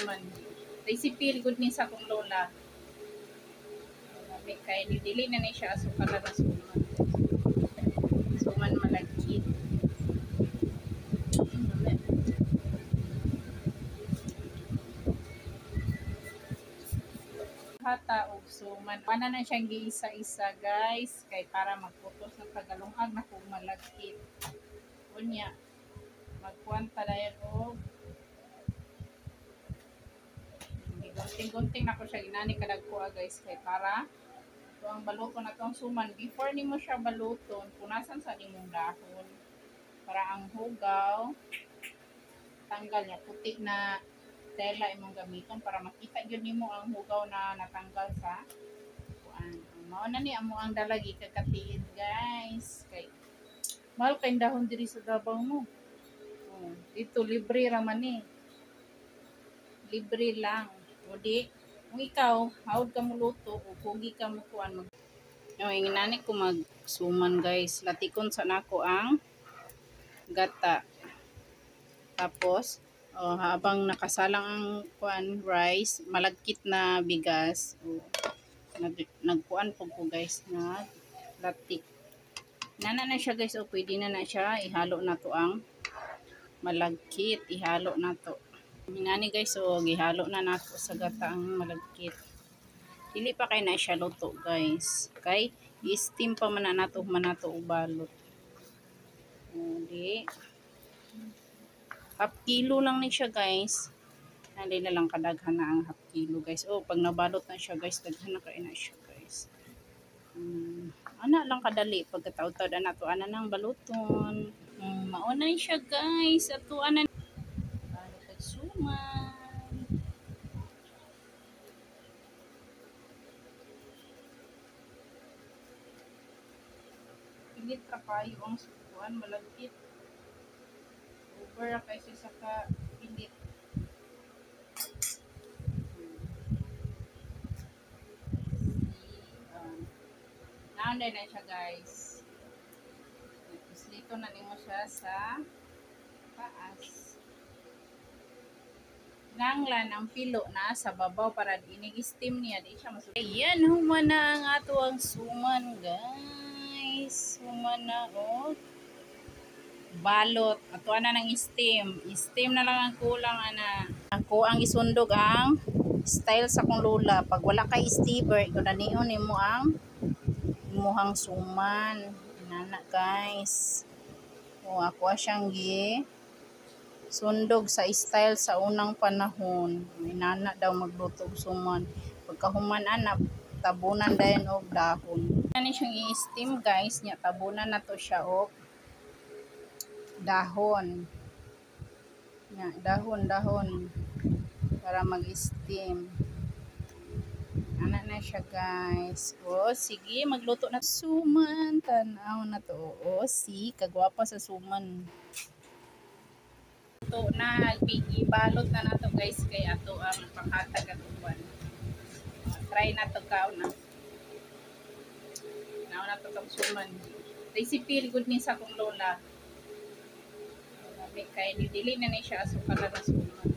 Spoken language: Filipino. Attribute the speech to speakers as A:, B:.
A: suman. Recipe good ni sa akong lola. May kay dili na ni siya aso kala na suman. Suman malagkit. Hata og suman. Ana na siyang giisa-isa guys kay para magputos ng tagalungag na kung malagkit. Unya magkuan ta dayon og gunting-gunting na ko siya ginani kadagko guys kay para so ang baluton na tong suman before nimo siya baluton punasan sa nimong dahon para ang hugaw tanggal niya puti na tela imong gamiton para makita gyud nimo ang hugaw na natanggal sa kuan. Mao na ni amo ang dalagi kakatiid guys kay mahal kay dahon diri sa Davao mo. Oh, dito libre ra man ni. Libre lang. O di, kung ikaw, hawad ka mo luto, o pugi ka mo kuan mag... O, inginani ko magsuman guys. Latikon sa nako ang gata. Tapos, habang nakasalang ang kuan rice, malagkit na bigas. O, nagkuan po ko guys na latik. Nana na siya guys, o pwede na siya. Ihalo na to ang malagkit. Ihalo na to. Hinani guys, so gihalo na nato sa gata ang malagkit. Dili pa kay na siya luto guys. Kay i-steam pa man nato ubalot. Di. Half kilo lang ni siya guys. Hindi na lang kadaghan na ang half kilo guys. Oh, pag nabalot na siya guys, daghan na kay na siya guys. Ana lang kadali pagkataud-taud na to ana nang baluton. Mauna siya guys. Ato ana suman. Pilit ra kayo ang sukuan malagkit. Over kaysa sa ka pilit. Naanday na siya guys. Tapos dito na nimo siya sa taas. Nanglan ang pilo na sa babaw para inig-steam niya di siya masulit. Ayan, human na ang ato ang suman guys. Human na oh. Balot. Ato na ng steam. Steam na lang ang kulang ana. Ako ang isundog ang style sa kong lola. Pag wala kay steamer, kunanion nimo ang imuhang suman. Nana guys. O ako siyang sundog sa style sa unang panahon. Inana daw magluto og suman. Pagkahuman ana tabunan dayon og dahon. Ani siyang i-steam guys, nya tabunan na to siya og dahon. Nya dahon para mag-steam. Ana na siya guys. O sige, magluto na suman. Tanaw na to. O si kagwapa sa suman. Ito na, ibalot na nato guys kay ato ang pakatag atuan. Try na to kaon na. Naon na to tong suman. Recipe good ni sa akong lola. May kay dili na ni siya aso kala na suman.